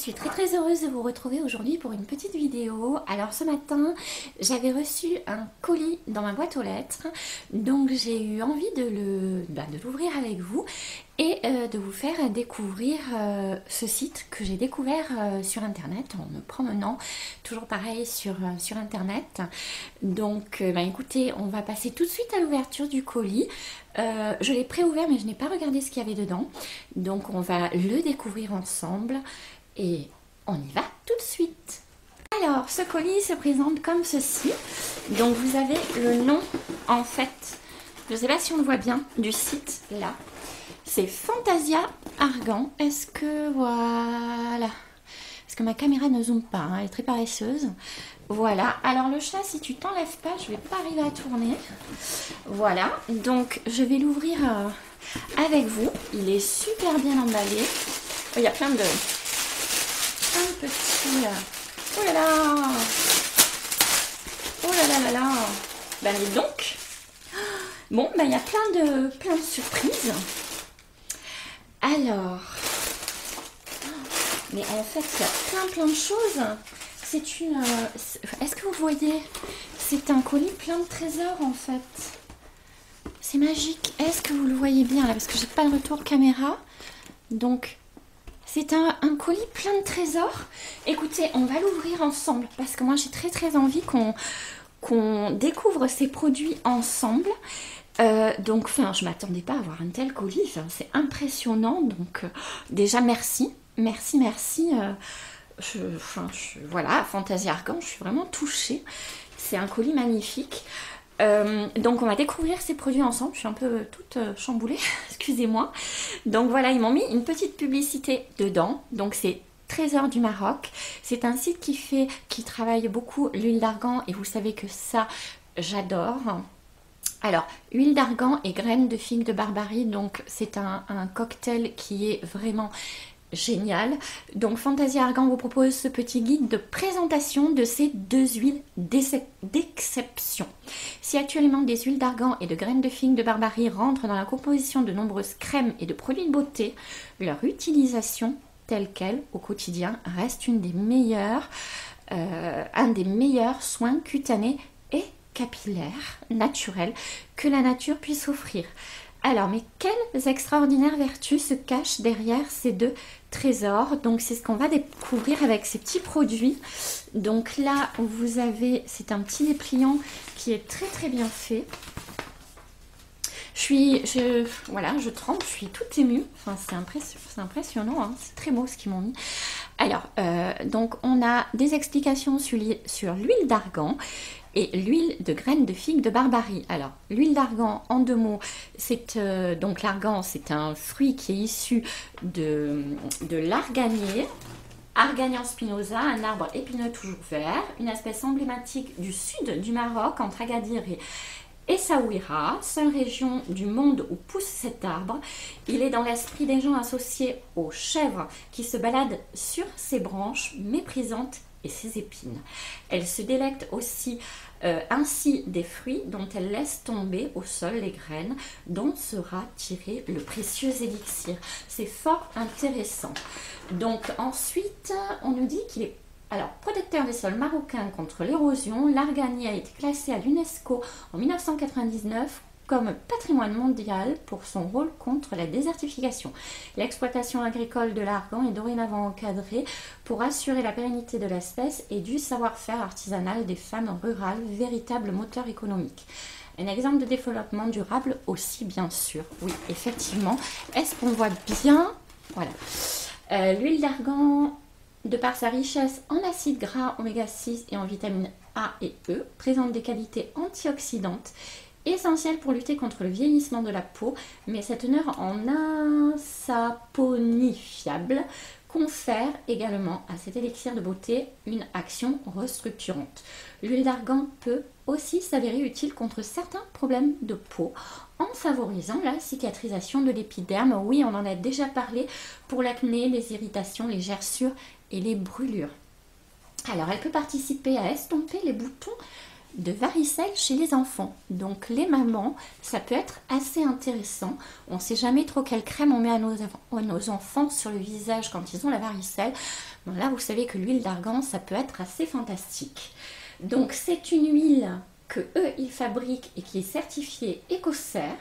suis très heureuse de vous retrouver aujourd'hui pour une petite vidéo. Alors ce matin, j'avais reçu un colis dans ma boîte aux lettres, donc j'ai eu envie de l'ouvrir avec vous et de vous faire découvrir ce site que j'ai découvert sur internet en me promenant, toujours pareil sur internet. Donc écoutez, on va passer tout de suite à l'ouverture du colis. Je l'ai pré-ouvert mais je n'ai pas regardé ce qu'il y avait dedans, donc on va le découvrir ensemble et on y va tout de suite. Alors ce colis se présente comme ceci, donc vous avez le nom en fait, je ne sais pas si on le voit bien, du site là, c'est Fantasia Argan. Est-ce que voilà, parce que ma caméra ne zoome pas, hein, elle est très paresseuse. Voilà, alors le chat, si tu t'enlèves pas, je vais pas arriver à tourner. Voilà, donc je vais l'ouvrir avec vous. Il est super bien emballé. Il y a plein de petits... Oh là là! Oh là là là là! Ben dis donc! Bon, ben il y a plein de surprises. Alors... Mais en fait, il y a plein de choses. C'est une... Est-ce que vous voyez? C'est un colis plein de trésors en fait. C'est magique. Est-ce que vous le voyez bien là? Parce que j'ai pas de retour caméra. Donc, c'est un colis plein de trésors. Écoutez, on va l'ouvrir ensemble. Parce que moi, j'ai très envie qu'on découvre ces produits ensemble. Donc, enfin, je m'attendais pas à avoir un tel colis. Enfin, c'est impressionnant. Donc, déjà, merci. Merci. Voilà, Fantasia Argan, je suis vraiment touchée. C'est un colis magnifique. Donc on va découvrir ces produits ensemble. Je suis un peu toute chamboulée, excusez-moi. Donc voilà, ils m'ont mis une petite publicité dedans. Donc c'est Trésor du Maroc. C'est un site qui travaille beaucoup l'huile d'argan et vous savez que ça, j'adore. Alors, huile d'argan et graines de figue de Barbarie, donc c'est un cocktail qui est vraiment génial. Donc Fantasia Argan vous propose ce petit guide de présentation de ces deux huiles d'exception. Si actuellement des huiles d'argan et de graines de figue de Barbarie rentrent dans la composition de nombreuses crèmes et de produits de beauté, leur utilisation telle qu'elle au quotidien reste un des meilleurs soins cutanés et capillaires naturels que la nature puisse offrir. Alors, mais quelles extraordinaires vertus se cachent derrière ces deux trésors? Donc, c'est ce qu'on va découvrir avec ces petits produits. Donc là, vous avez, c'est un petit dépliant qui est très bien fait. Voilà, je tremble, je suis toute émue. Enfin, c'est impressionnant, hein. C'est très beau ce qu'ils m'ont mis. Alors, donc on a des explications sur l'huile d'argan et l'huile de graines de figue de Barbarie. Alors, l'huile d'argan, en deux mots, donc l'argan, c'est un fruit qui est issu de l'arganier. Arganian spinosa, un arbre épineux toujours vert, une espèce emblématique du sud du Maroc, entre Agadir et Essaouira, seule région du monde où pousse cet arbre. Il est dans l'esprit des gens associés aux chèvres qui se baladent sur ses branches méprisantes et ses épines. Elle se délecte aussi ainsi des fruits dont elle laisse tomber au sol les graines dont sera tiré le précieux élixir. C'est fort intéressant. Donc ensuite, on nous dit qu'il est protecteur des sols marocains contre l'érosion. L'arganier a été classé à l'UNESCO en 1999 comme patrimoine mondial pour son rôle contre la désertification. L'exploitation agricole de l'argan est dorénavant encadrée pour assurer la pérennité de l'espèce et du savoir-faire artisanal des femmes rurales, véritable moteur économique. Un exemple de développement durable aussi, bien sûr. Oui, effectivement. Est-ce qu'on voit bien? Voilà. L'huile d'argan, de par sa richesse en acides gras oméga 6 et en vitamines A et E, présente des qualités antioxydantes essentielles pour lutter contre le vieillissement de la peau, mais sa teneur en insaponifiable confère également à cet élixir de beauté une action restructurante. L'huile d'argan peut aussi s'avérer utile contre certains problèmes de peau en favorisant la cicatrisation de l'épiderme. Oui, on en a déjà parlé pour l'acné, les irritations, les gerçures et les brûlures. Alors, elle peut participer à estomper les boutons de varicelle chez les enfants. Donc les mamans, ça peut être assez intéressant. On ne sait jamais trop quelle crème on met à nos enfants sur le visage quand ils ont la varicelle. Bon, là, vous savez que l'huile d'argan, ça peut être assez fantastique. Donc c'est une huile que eux, ils fabriquent et qui est certifiée Écossaire.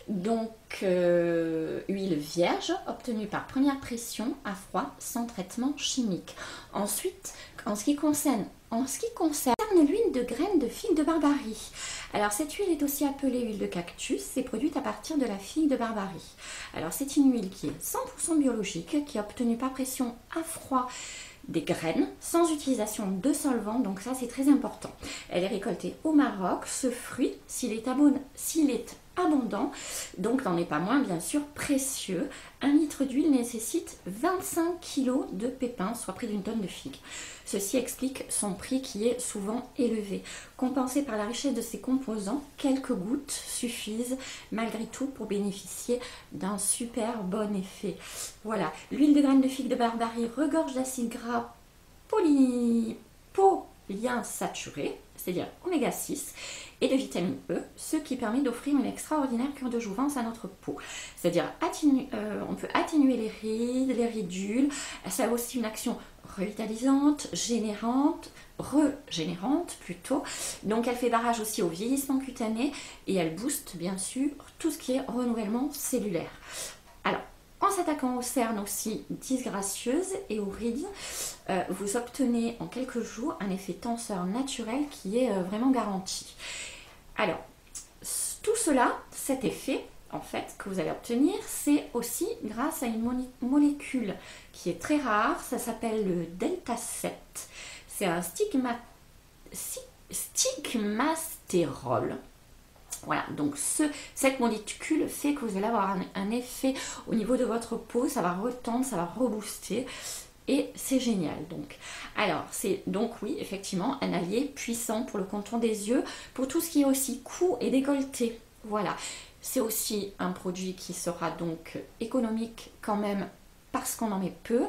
Donc, huile vierge obtenue par première pression à froid sans traitement chimique. Ensuite, en ce qui concerne l'huile de graines de figue de Barbarie. Alors, cette huile est aussi appelée huile de cactus. C'est produite à partir de la figue de Barbarie. Alors, c'est une huile qui est 100% biologique, qui est obtenue par pression à froid des graines sans utilisation de solvant, donc ça c'est très important. Elle est récoltée au Maroc. Ce fruit, s'il est abondant, donc n'en est pas moins bien sûr précieux. 1 litre d'huile nécessite 25 kg de pépins, soit près d'une tonne de figues. Ceci explique son prix qui est souvent élevé. Compensé par la richesse de ses composants, quelques gouttes suffisent malgré tout pour bénéficier d'un super bon effet. Voilà, l'huile de graines de figue de Barbarie regorge d'acides gras polyinsaturés, c'est-à-dire oméga 6, et de vitamine E, ce qui permet d'offrir une extraordinaire cure de jouvence à notre peau. C'est-à-dire on peut atténuer les rides, les ridules. Ça a aussi une action revitalisante, régénérante plutôt. Donc elle fait barrage aussi au vieillissement cutané et elle booste bien sûr tout ce qui est renouvellement cellulaire. Alors, en s'attaquant aux cernes aussi disgracieuses et aux rides, vous obtenez en quelques jours un effet tenseur naturel qui est vraiment garanti. Alors, tout cela, cet effet, en fait, que vous allez obtenir, c'est aussi grâce à une molécule qui est très rare, ça s'appelle le delta 7. C'est un stigmastérol. Voilà, donc cette molécule fait que vous allez avoir un effet au niveau de votre peau, ça va retendre, ça va rebooster. Et c'est génial donc. Alors c'est donc oui effectivement un allié puissant pour le contour des yeux, pour tout ce qui est aussi cou et décolleté. Voilà, c'est aussi un produit qui sera donc économique quand même parce qu'on en met peu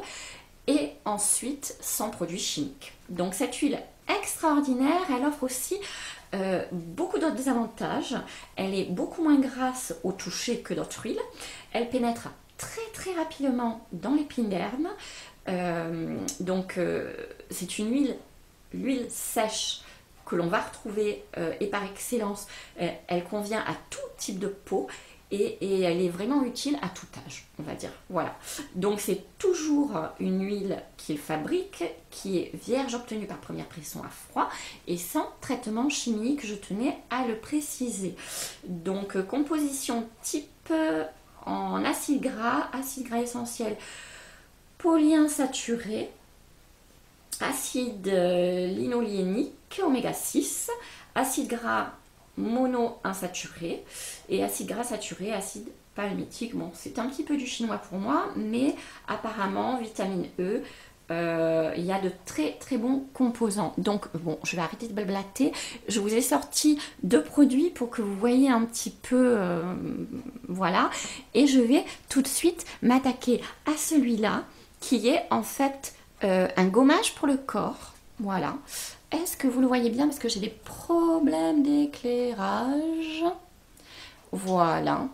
et ensuite sans produits chimiques. Donc cette huile extraordinaire, elle offre aussi beaucoup d'autres avantages. Elle est beaucoup moins grasse au toucher que d'autres huiles. Elle pénètre très rapidement dans l'épiderme. C'est une huile sèche que l'on va retrouver et par excellence, elle convient à tout type de peau et elle est vraiment utile à tout âge, on va dire. Voilà. Donc c'est toujours une huile qu'il fabrique, qui est vierge, obtenue par première pression à froid et sans traitement chimique, je tenais à le préciser. Donc composition type en acide gras essentiel polyinsaturé, acide linolénique, oméga 6, acide gras monoinsaturé et acide gras saturé, acide palmitique. Bon, c'est un petit peu du chinois pour moi, mais apparemment, vitamine E, il y a de très bons composants. Donc, bon, je vais arrêter de blablater. Je vous ai sorti 2 produits pour que vous voyez un petit peu, voilà. Et je vais tout de suite m'attaquer à celui-là, qui est en fait un gommage pour le corps. Voilà. Est-ce que vous le voyez bien? Parce que j'ai des problèmes d'éclairage. Voilà.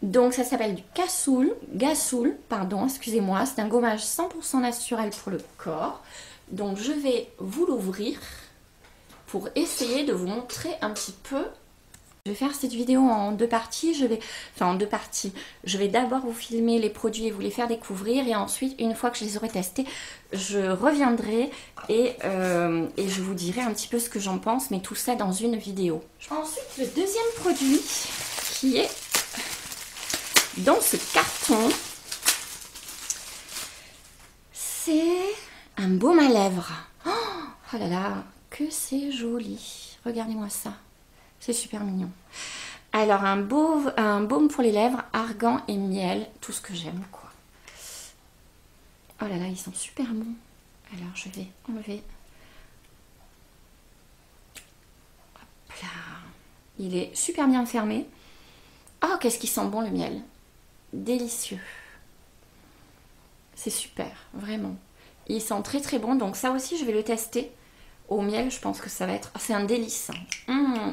Donc ça s'appelle du Gasoul, pardon, excusez-moi. C'est un gommage 100% naturel pour le corps. Donc je vais vous l'ouvrir pour essayer de vous montrer un petit peu. Je vais faire cette vidéo en 2 parties. Je vais d'abord vous filmer les produits et vous les faire découvrir. Et ensuite, une fois que je les aurai testés, je reviendrai et je vous dirai un petit peu ce que j'en pense. Mais tout ça dans une vidéo. Ensuite, le deuxième produit qui est dans ce carton, c'est un baume à lèvres. Oh là là, que c'est joli. Regardez-moi ça. C'est super mignon. Alors, un baume pour les lèvres, argan et miel. Tout ce que j'aime, quoi. Oh là là, ils sont super bons. Alors, je vais enlever. Hop là. Il est super bien fermé. Oh, qu'est-ce qu'il sent bon, le miel. Délicieux. C'est super, vraiment. Il sent très bon. Donc, ça aussi, je vais le tester au miel, je pense que ça va être... C'est un délice.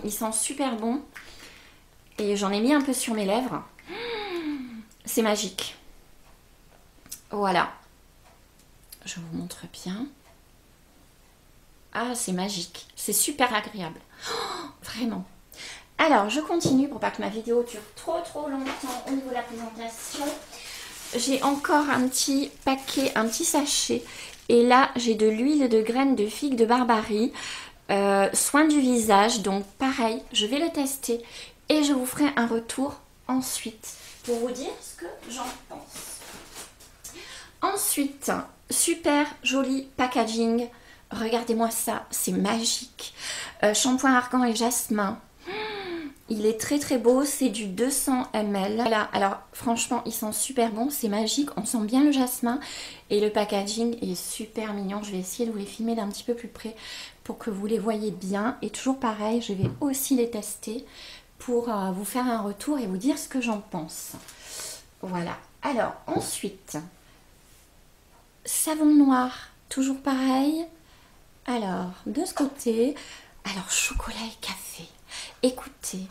Il sent super bon. Et j'en ai mis un peu sur mes lèvres. C'est magique. Voilà. Je vous montre bien. Ah, c'est magique. C'est super agréable. Vraiment. Alors, je continue pour pas que ma vidéo dure trop longtemps au niveau de la présentation. J'ai encore un petit paquet, un petit sachet. Et là, j'ai de l'huile de graines de figue de Barbarie. Soin du visage. Donc, pareil, je vais le tester. Et je vous ferai un retour ensuite pour vous dire ce que j'en pense. Ensuite, super joli packaging. Regardez-moi ça, c'est magique. Shampoing argan et jasmin. Il est très beau, c'est du 200 ml. Voilà, alors franchement, il sent super bon, c'est magique. On sent bien le jasmin et le packaging est super mignon. Je vais essayer de vous les filmer d'un petit peu plus près pour que vous les voyez bien. Et toujours pareil, je vais aussi les tester pour vous faire un retour et vous dire ce que j'en pense. Voilà, alors ensuite, savon noir, toujours pareil. Alors, de ce côté, alors chocolat et café. Écoutez,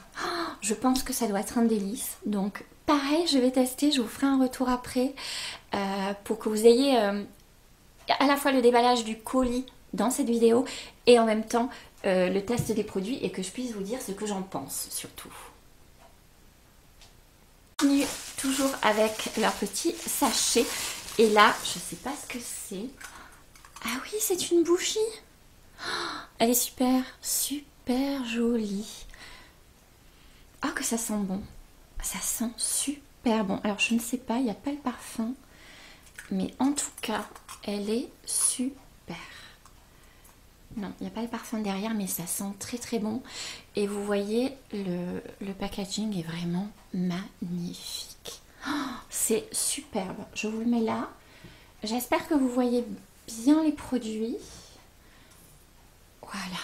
je pense que ça doit être un délice. Donc, pareil, je vais tester, je vous ferai un retour après pour que vous ayez à la fois le déballage du colis dans cette vidéo et en même temps le test des produits et que je puisse vous dire ce que j'en pense surtout. Je continue toujours avec leur petit sachet. Et là, je ne sais pas ce que c'est. Ah oui, c'est une bougie. Elle est super jolie. Ah, que ça sent bon. Ça sent super bon. Alors, je ne sais pas, il n'y a pas le parfum. Mais en tout cas, elle est super. Non, il n'y a pas le parfum derrière, mais ça sent très bon. Et vous voyez, le packaging est vraiment magnifique. Oh, c'est superbe. Je vous le mets là. J'espère que vous voyez bien les produits. Voilà.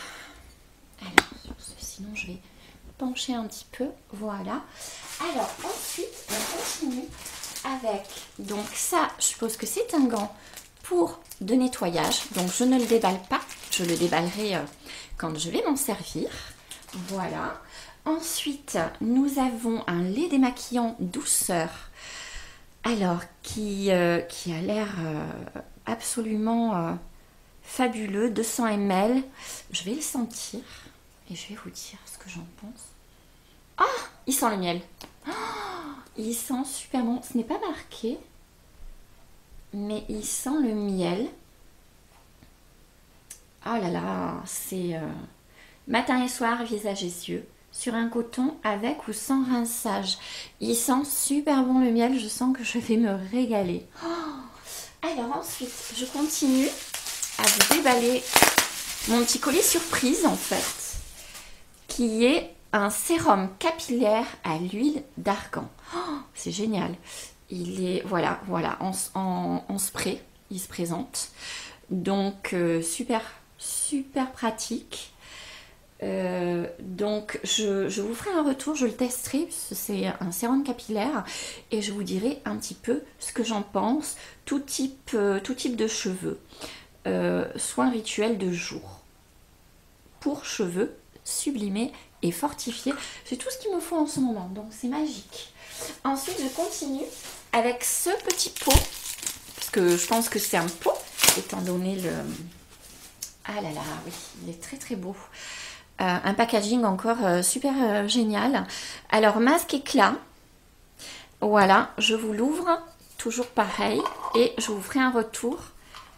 Alors, sinon je vais pencher un petit peu. Voilà. Alors, ensuite, on continue avec... Donc ça, je suppose que c'est un gant pour de nettoyage. Donc, je ne le déballe pas. Je le déballerai quand je vais m'en servir. Voilà. Ensuite, nous avons un lait démaquillant douceur. Alors, qui a l'air absolument fabuleux, 200 ml. Je vais le sentir et je vais vous dire ce que j'en pense. Ah, il sent le miel. Oh, il sent super bon. Ce n'est pas marqué, mais il sent le miel. Oh là là, c'est matin et soir, visage et yeux. Sur un coton avec ou sans rinçage. Il sent super bon le miel, je sens que je vais me régaler. Oh, alors ensuite, je continue à vous déballer mon petit colis surprise en fait, qui est un sérum capillaire à l'huile d'argan. Oh, c'est génial. Il est, voilà, en spray, il se présente. Donc, super pratique. Donc je vous ferai un retour, je le testerai, c'est un sérum capillaire et je vous dirai un petit peu ce que j'en pense, tout type de cheveux, soin rituel de jour, pour cheveux sublimés et fortifiés, c'est tout ce qu'il me faut en ce moment, donc c'est magique. Ensuite je continue avec ce petit pot, parce que je pense que c'est un pot, étant donné le... Ah là là, oui, il est très beau. Un packaging encore super génial. Alors, masque éclat. Voilà, je vous l'ouvre. Toujours pareil. Et je vous ferai un retour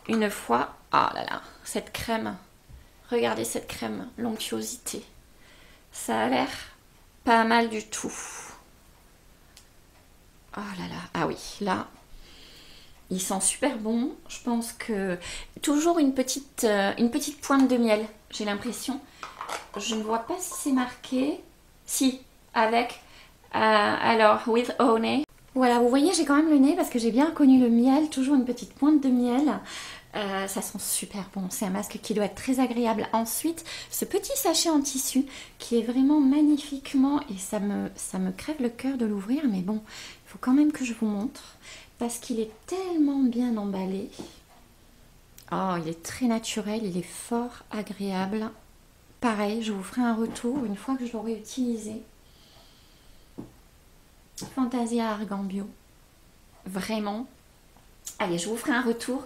une fois. Oh là là, cette crème. Regardez cette crème, l'onctuosité. Ça a l'air pas mal du tout. Oh là là, ah oui, là, il sent super bon. Je pense que toujours une petite pointe de miel, j'ai l'impression. Je ne vois pas si c'est marqué. Si, avec. Alors, with honey. Voilà, vous voyez, j'ai quand même le nez parce que j'ai bien reconnu le miel. Toujours une petite pointe de miel. Ça sent super bon. C'est un masque qui doit être très agréable. Ensuite, ce petit sachet en tissu qui est vraiment magnifiquement... Et ça me crève le cœur de l'ouvrir. Mais bon, il faut quand même que je vous montre. Parce qu'il est tellement bien emballé. Oh, il est très naturel, il est fort agréable. Pareil, je vous ferai un retour une fois que je l'aurai utilisé. Fantasia Argan Bio. Vraiment. Allez, je vous ferai un retour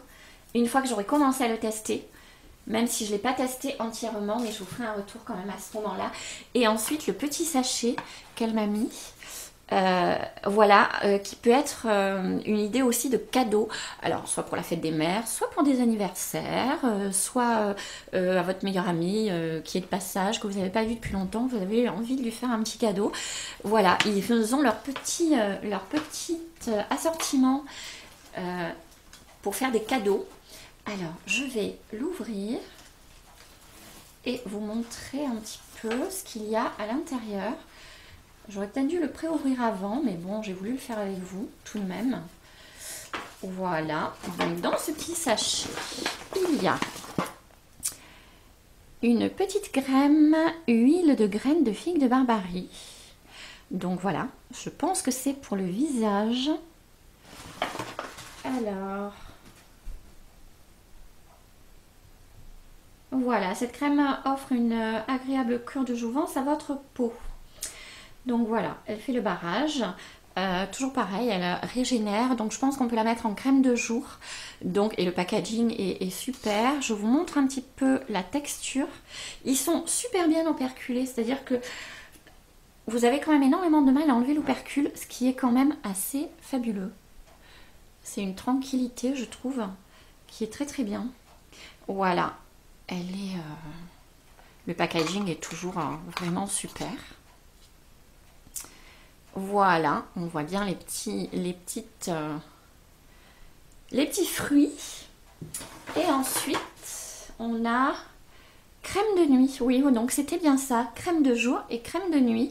une fois que j'aurai commencé à le tester. Même si je ne l'ai pas testé entièrement, mais je vous ferai un retour quand même à ce moment-là. Et ensuite, le petit sachet qu'elle m'a mis. Voilà, qui peut être une idée aussi de cadeau. Alors, soit pour la fête des mères, soit pour des anniversaires, soit à votre meilleur ami qui est de passage, que vous n'avez pas vu depuis longtemps, vous avez envie de lui faire un petit cadeau. Voilà, ils ont leur petit assortiment pour faire des cadeaux. Alors, je vais l'ouvrir et vous montrer un petit peu ce qu'il y a à l'intérieur. J'aurais peut-être dû le préouvrir avant, mais bon, j'ai voulu le faire avec vous tout de même. Voilà, donc dans ce petit sachet, il y a une petite crème, huile de graines de figue de Barbarie. Donc voilà, je pense que c'est pour le visage. Alors, voilà, cette crème offre une agréable cure de jouvence à votre peau. Donc voilà, elle fait le barrage. Toujours pareil, elle régénère. Donc je pense qu'on peut la mettre en crème de jour. Donc, et le packaging est super. Je vous montre un petit peu la texture. Ils sont super bien operculés. C'est-à-dire que vous avez quand même énormément de mal à enlever l'opercule. Ce qui est quand même assez fabuleux. C'est une tranquillité, je trouve, qui est très très bien. Voilà. Elle est... Le packaging est toujours vraiment super. Voilà, on voit bien les petits fruits. Et ensuite, on a crème de nuit. Oui, donc c'était bien ça. Crème de jour et crème de nuit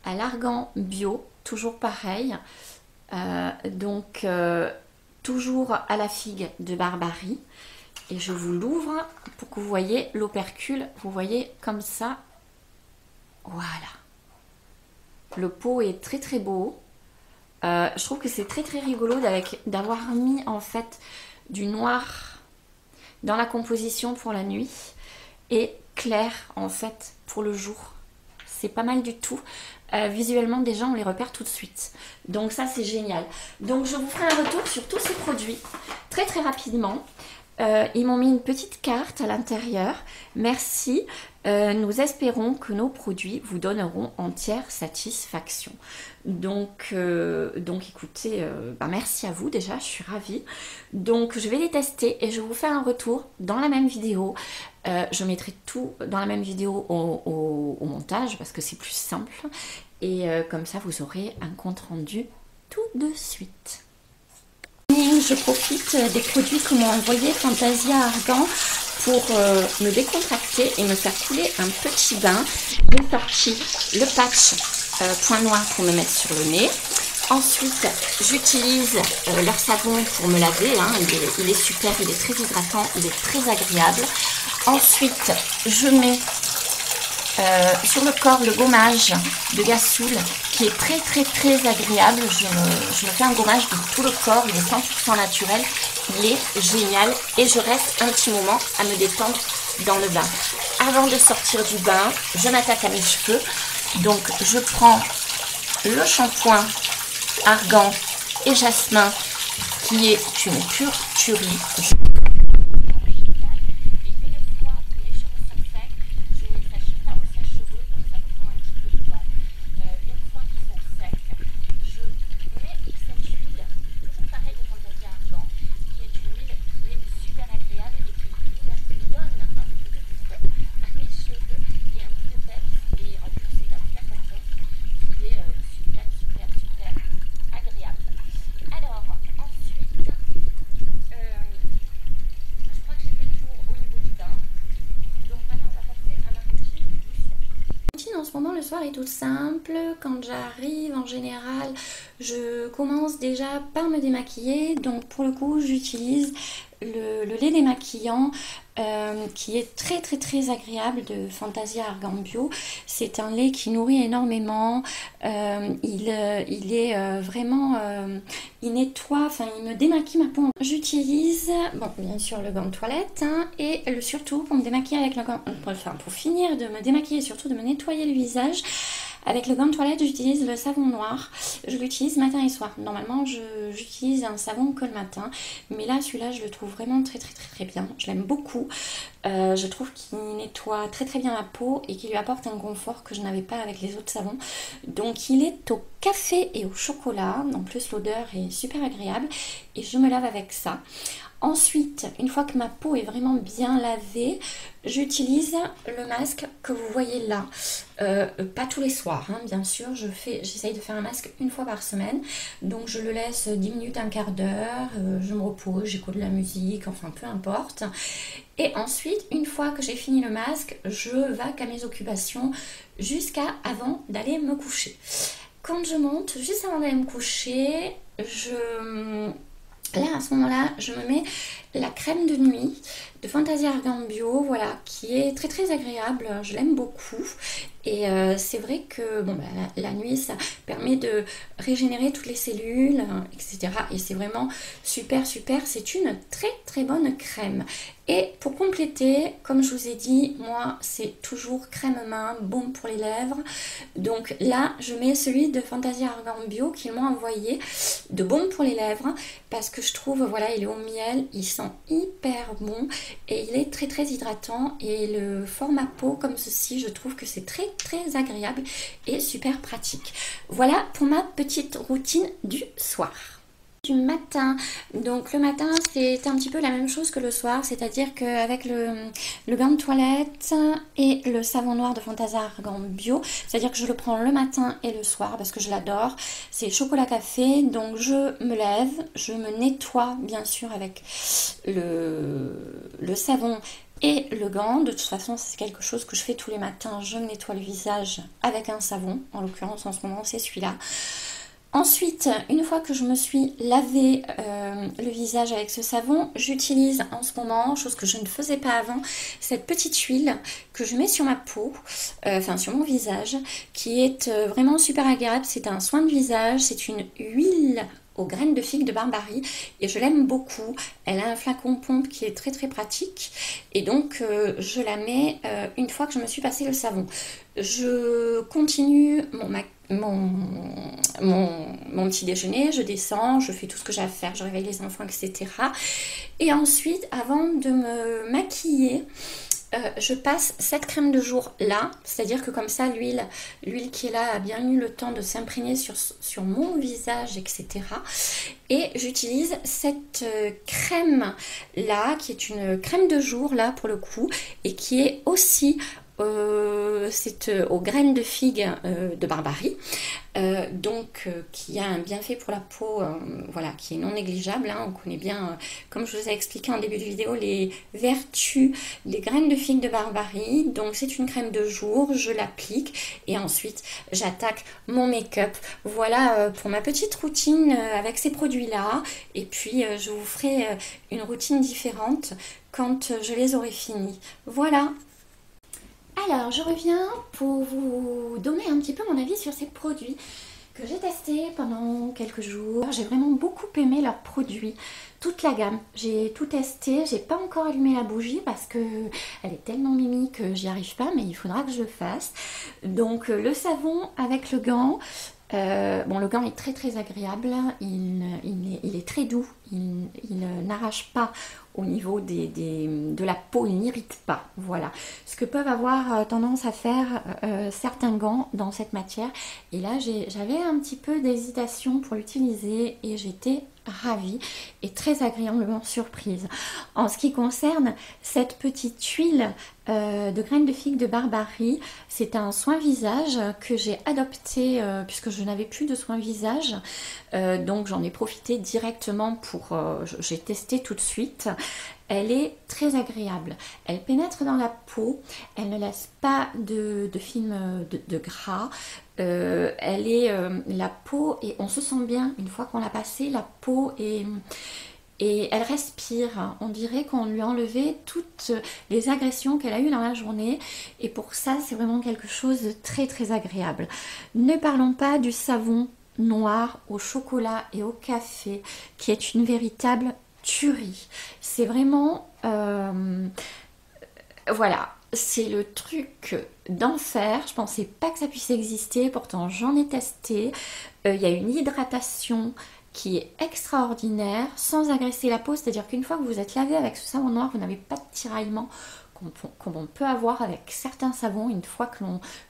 à l'argan bio. Toujours pareil. Toujours à la figue de Barbarie. Et je vous l'ouvre pour que vous voyez l'opercule. Vous voyez comme ça. Voilà. Le pot est très très beau. Je trouve que c'est très très rigolo d'avoir mis en fait du noir dans la composition pour la nuit et clair en fait pour le jour. C'est pas mal du tout. Visuellement déjà on les repère tout de suite. Donc ça c'est génial. Donc je vous ferai un retour sur tous ces produits très très rapidement. Ils m'ont mis une petite carte à l'intérieur. Merci. Nous espérons que nos produits vous donneront entière satisfaction. Donc écoutez, merci à vous déjà, je suis ravie. Donc je vais les tester et je vous fais un retour dans la même vidéo. Je mettrai tout dans la même vidéo au montage parce que c'est plus simple. Et comme ça vous aurez un compte rendu tout de suite. Je profite des produits que m'ont envoyé Fantasia Argan pour me décontracter et me faire couler un petit bain. J'ai sorti le patch point noir pour me mettre sur le nez. Ensuite, j'utilise leur savon pour me laver. Hein. Il est super, il est très hydratant, il est très agréable. Ensuite, je mets sur le corps le gommage de Gassoul qui est très très très agréable. Je me fais un gommage de tout le corps, il est 100% naturel, il est génial et je reste un petit moment à me détendre dans le bain. Avant de sortir du bain, je m'attaque à mes cheveux, donc je prends le shampoing Argan et Jasmin qui est une pure tuerie. En ce moment, le soir est tout simple. Quand j'arrive, en général, je commence déjà par me démaquiller. Donc, pour le coup, j'utilise le lait démaquillant qui est très agréable de Fantasia Argan Bio. C'est un lait qui nourrit énormément, il est vraiment, il nettoie, enfin il me démaquille ma peau. J'utilise, bon bien sûr le gant de toilette hein, et surtout pour me démaquiller avec le gant, enfin pour finir de me démaquiller et surtout de me nettoyer le visage. Avec le gant de toilette, j'utilise le savon noir. Je l'utilise matin et soir. Normalement, j'utilise un savon que le matin. Mais là, celui-là, je le trouve vraiment très bien. Je l'aime beaucoup. Je trouve qu'il nettoie très bien la peau et qu'il lui apporte un confort que je n'avais pas avec les autres savons. Donc, il est au café et au chocolat. En plus, l'odeur est super agréable. Et je me lave avec ça. Ensuite, une fois que ma peau est vraiment bien lavée, j'utilise le masque que vous voyez là. Pas tous les soirs, hein, bien sûr. J'essaye de faire un masque une fois par semaine. Donc je le laisse 10 minutes, un quart d'heure. Je me repose, j'écoute de la musique, enfin peu importe. Et ensuite, une fois que j'ai fini le masque, je vaque à mes occupations jusqu'à avant d'aller me coucher. Quand je monte, juste avant d'aller me coucher, là, à ce moment-là, je me mets la crème de nuit de Fantasia Argan Bio, voilà, qui est très agréable, je l'aime beaucoup. Et c'est vrai que bon, bah, la nuit, ça permet de régénérer toutes les cellules, etc. Et c'est vraiment super. C'est une très bonne crème. Et pour compléter, comme je vous ai dit, moi, c'est toujours crème main, baume pour les lèvres. Donc là, je mets celui de Fantasia Argan Bio qu'ils m'ont envoyé de baume pour les lèvres parce que je trouve, voilà, il est au miel, il sent hyper bon et il est très hydratant et le format peau comme ceci, je trouve que c'est très agréable et super pratique. Voilà pour ma petite routine du soir. Du matin, donc le matin c'est un petit peu la même chose que le soir, c'est-à-dire qu'avec le gant de toilette et le savon noir de Fantasia Argan Bio, c'est-à-dire que je le prends le matin et le soir parce que je l'adore, c'est chocolat café, donc je me lève, je me nettoie bien sûr avec le savon et le gant. De toute façon c'est quelque chose que je fais tous les matins, je me nettoie le visage avec un savon, en l'occurrence en ce moment c'est celui-là. Ensuite, une fois que je me suis lavé le visage avec ce savon, j'utilise en ce moment, chose que je ne faisais pas avant, cette petite huile que je mets sur ma peau, enfin sur mon visage, qui est vraiment super agréable. C'est un soin de visage, c'est une huile aux graines de figue de Barbarie et je l'aime beaucoup. Elle a un flacon pompe qui est très pratique et donc je la mets une fois que je me suis passé le savon. Je continue mon petit déjeuner, je descends, je fais tout ce que j'ai à faire, je réveille les enfants, etc. Et ensuite, avant de me maquiller, je passe cette crème de jour là, c'est-à-dire que comme ça l'huile qui est là a bien eu le temps de s'imprégner sur mon visage, etc. Et j'utilise cette crème là, qui est une crème de jour là pour le coup, et qui est aussi c'est aux graines de figue de Barbarie, qui a un bienfait pour la peau, voilà, qui est non négligeable, hein. On connaît bien, comme je vous ai expliqué en début de vidéo, les vertus des graines de figue de Barbarie. Donc c'est une crème de jour, je l'applique et ensuite j'attaque mon make-up. Voilà pour ma petite routine avec ces produits-là. Et puis je vous ferai une routine différente quand je les aurai finis. Voilà. Alors, je reviens pour vous donner un petit peu mon avis sur ces produits que j'ai testés pendant quelques jours. J'ai vraiment beaucoup aimé leurs produits, toute la gamme. J'ai tout testé, j'ai pas encore allumé la bougie parce que elle est tellement mimi que j'y arrive pas, mais il faudra que je le fasse. Donc, le savon avec le gant. Bon, le gant est très agréable, il est très doux, il n'arrache pas au niveau de la peau, il n'irrite pas, voilà. Ce que peuvent avoir tendance à faire certains gants dans cette matière. Et là, j'avais un petit peu d'hésitation pour l'utiliser et j'étais ravie et très agréablement surprise. En ce qui concerne cette petite huile de graines de figue de Barbarie, c'est un soin visage que j'ai adopté puisque je n'avais plus de soin visage, donc j'en ai profité directement pour j'ai testé tout de suite. Elle est très agréable, elle pénètre dans la peau, elle ne laisse pas de film de gras, la peau, et on se sent bien une fois qu'on l'a passée, la peau est et elle respire. On dirait qu'on lui a enlevé toutes les agressions qu'elle a eues dans la journée et pour ça c'est vraiment quelque chose de très très agréable. Ne parlons pas du savon noir au chocolat et au café qui est une véritable tuerie. C'est vraiment voilà, c'est le truc d'enfer. Je pensais pas que ça puisse exister, pourtant j'en ai testé. Il y a une hydratation qui est extraordinaire sans agresser la peau, c'est-à-dire qu'une fois que vous êtes lavé avec ce savon noir, vous n'avez pas de tiraillement qu'on peut avoir avec certains savons une fois que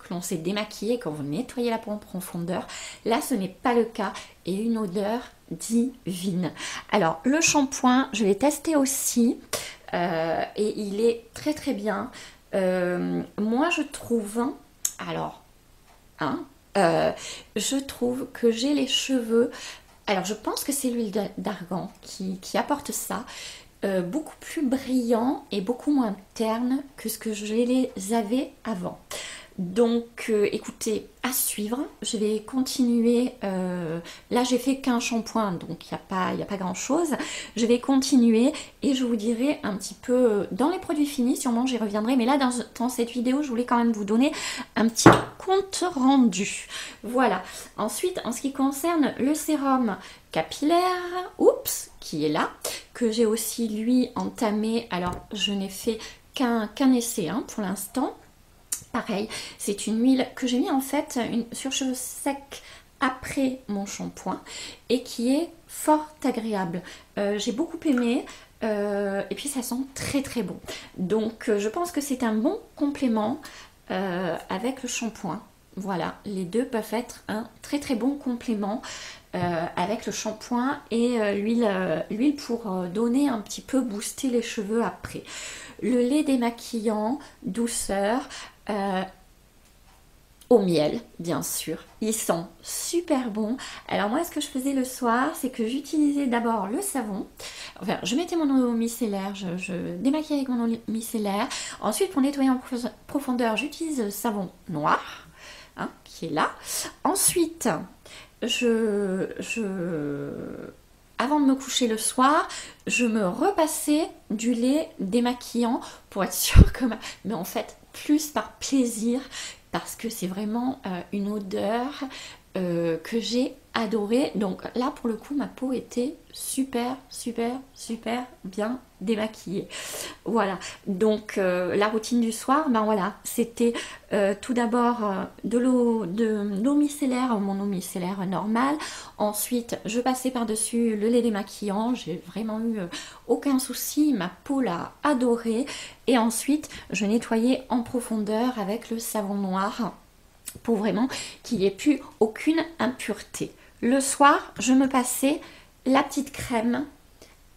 l'on s'est démaquillé, quand vous nettoyez la peau en profondeur. Là, ce n'est pas le cas et une odeur divine. Alors, le shampoing, je l'ai testé aussi et il est très très bien. Moi, je trouve, alors, hein, je trouve que j'ai les cheveux, alors je pense que c'est l'huile d'argan qui apporte ça, beaucoup plus brillants et beaucoup moins ternes que ce que je les avais avant. Donc écoutez, à suivre, je vais continuer, là j'ai fait qu'un shampoing donc il n'y a pas grand chose, je vais continuer et je vous dirai un petit peu dans les produits finis, sûrement j'y reviendrai, mais là dans cette vidéo je voulais quand même vous donner un petit compte rendu. Voilà, ensuite en ce qui concerne le sérum capillaire, oups, qui est là, que j'ai aussi lui entamé, alors je n'ai fait qu'un essai hein, pour l'instant. Pareil, c'est une huile que j'ai mis en fait sur cheveux secs après mon shampoing et qui est fort agréable. J'ai beaucoup aimé et puis ça sent très très bon. Donc je pense que c'est un bon complément avec le shampoing. Voilà, les deux peuvent être un très très bon complément avec le shampoing et l'huile pour donner un petit peu booster les cheveux après. Le lait démaquillant, douceur, au miel, bien sûr. Ils sont super bons. Alors moi, ce que je faisais le soir, c'est que j'utilisais d'abord le savon. Enfin, je mettais mon eau micellaire, je démaquillais avec mon eau micellaire. Ensuite, pour nettoyer en profondeur, j'utilise le savon noir, hein, qui est là. Ensuite, avant de me coucher le soir, je me repassais du lait démaquillant pour être sûre que mais en fait, plus par plaisir, parce que c'est vraiment une odeur que j'ai adorée. Donc là, pour le coup, ma peau était super, super, super bien démaquillée. Voilà, donc la routine du soir, ben voilà, c'était tout d'abord de l'eau micellaire, mon eau micellaire normale. Ensuite, je passais par-dessus le lait démaquillant. J'ai vraiment eu aucun souci, ma peau l'a adoré. Et ensuite, je nettoyais en profondeur avec le savon noir pour vraiment qu'il n'y ait plus aucune impureté. Le soir, je me passais la petite crème,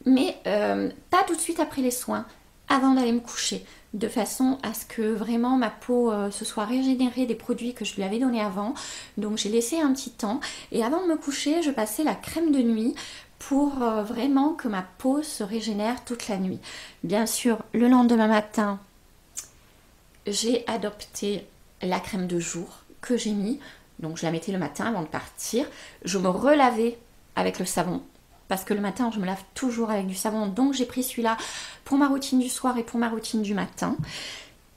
mais pas tout de suite après les soins, avant d'aller me coucher, de façon à ce que vraiment ma peau se soit régénérée des produits que je lui avais donnés avant. Donc j'ai laissé un petit temps et avant de me coucher, je passais la crème de nuit pour vraiment que ma peau se régénère toute la nuit. Bien sûr, le lendemain matin, j'ai adopté la crème de jour que j'ai mis, donc je la mettais le matin avant de partir. Je me relavais avec le savon, parce que le matin je me lave toujours avec du savon, donc j'ai pris celui-là pour ma routine du soir et pour ma routine du matin.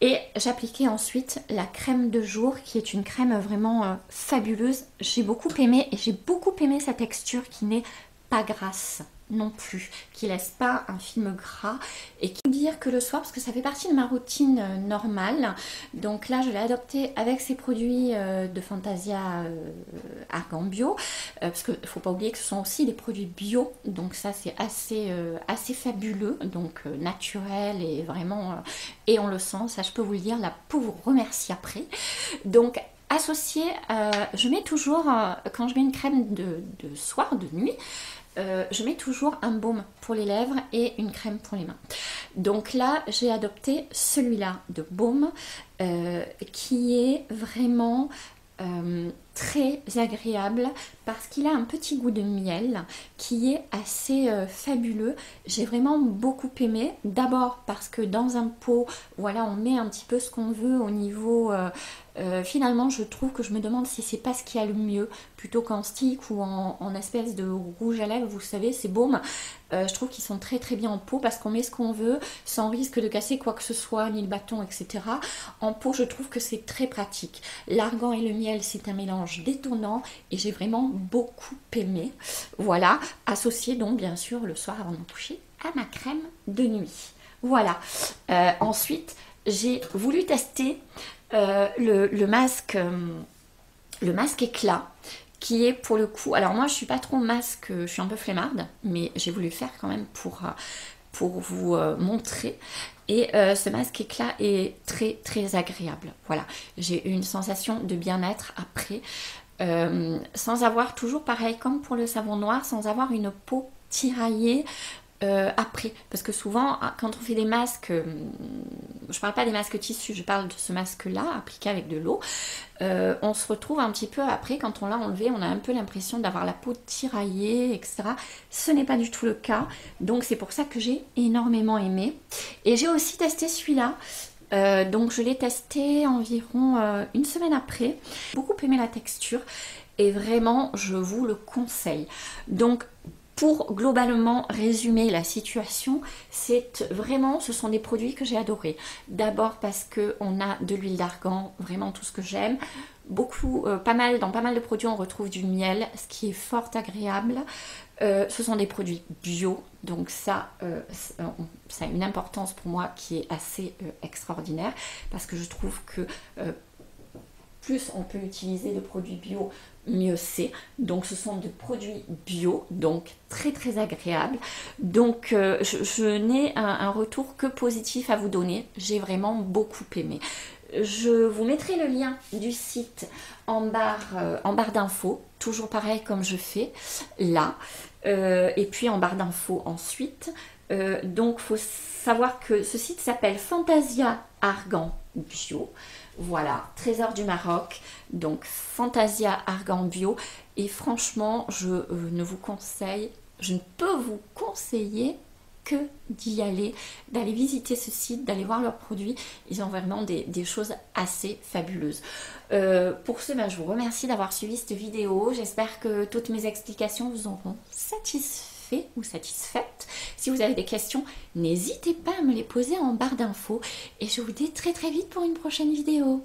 Et j'appliquais ensuite la crème de jour, qui est une crème vraiment fabuleuse. J'ai beaucoup aimé, et j'ai beaucoup aimé sa texture qui n'est pas grasse non plus, qui laisse pas un film gras, et qui dire que le soir, parce que ça fait partie de ma routine normale, donc là je l'ai adopté avec ces produits de Fantasia Argan Bio, parce qu'il ne faut pas oublier que ce sont aussi des produits bio, donc ça c'est assez fabuleux, donc naturel et vraiment, et on le sent, ça je peux vous le dire, la peau vous remercie après. Donc associé, je mets toujours, quand je mets une crème de soir, de nuit, je mets toujours un baume pour les lèvres et une crème pour les mains. Donc là, j'ai adopté celui-là de baume qui est vraiment très agréable parce qu'il a un petit goût de miel qui est assez fabuleux. J'ai vraiment beaucoup aimé. D'abord parce que dans un pot, voilà, on met un petit peu ce qu'on veut au niveau... finalement, je trouve que je me demande si c'est pas ce qu'il y a le mieux, plutôt qu'en stick ou en espèce de rouge à lèvres, vous savez, ces baumes. Je trouve qu'ils sont très très bien en pot parce qu'on met ce qu'on veut sans risque de casser quoi que ce soit, ni le bâton, etc. En pot, je trouve que c'est très pratique. L'argan et le miel, c'est un mélange détonnant et j'ai vraiment beaucoup aimé. Voilà, associé donc bien sûr le soir avant de me coucher à ma crème de nuit. Voilà. Ensuite, j'ai voulu tester le masque éclat qui est pour le coup, alors moi je suis pas trop masque, je suis un peu flemmarde, mais j'ai voulu le faire quand même pour vous montrer. Et ce masque éclat est très très agréable. Voilà, j'ai eu une sensation de bien-être après, sans avoir toujours pareil comme pour le savon noir, sans avoir une peau tiraillée. Après, parce que souvent quand on fait des masques, je parle pas des masques tissus, je parle de ce masque là appliqué avec de l'eau, on se retrouve un petit peu après, quand on l'a enlevé, on a un peu l'impression d'avoir la peau tiraillée, etc. Ce n'est pas du tout le cas, donc c'est pour ça que j'ai énormément aimé. Et j'ai aussi testé celui-là, donc je l'ai testé environ une semaine après. J'ai beaucoup aimé la texture et vraiment je vous le conseille. Donc pour globalement résumer la situation, c'est vraiment, ce sont des produits que j'ai adorés. D'abord parce qu'on a de l'huile d'argan, vraiment tout ce que j'aime. Beaucoup, dans pas mal de produits, on retrouve du miel, ce qui est fort agréable. Ce sont des produits bio, donc ça a une importance pour moi qui est assez extraordinaire, parce que je trouve que plus on peut utiliser de produits bio, mieux c'est. Donc ce sont des produits bio, donc très très agréables. Donc je n'ai un retour que positif à vous donner. J'ai vraiment beaucoup aimé. Je vous mettrai le lien du site en barre d'infos, toujours pareil comme je fais là, et puis en barre d'infos ensuite. Donc il faut savoir que ce site s'appelle Fantasia Argan Bio. Voilà, trésor du Maroc, donc Fantasia Argan Bio. Et franchement, je ne peux vous conseiller que d'y aller, d'aller visiter ce site, d'aller voir leurs produits. Ils ont vraiment des choses assez fabuleuses. Pour ce, je vous remercie d'avoir suivi cette vidéo. J'espère que toutes mes explications vous auront satisfait ou satisfaite. Si vous avez des questions, n'hésitez pas à me les poser en barre d'infos. Et je vous dis très très vite pour une prochaine vidéo.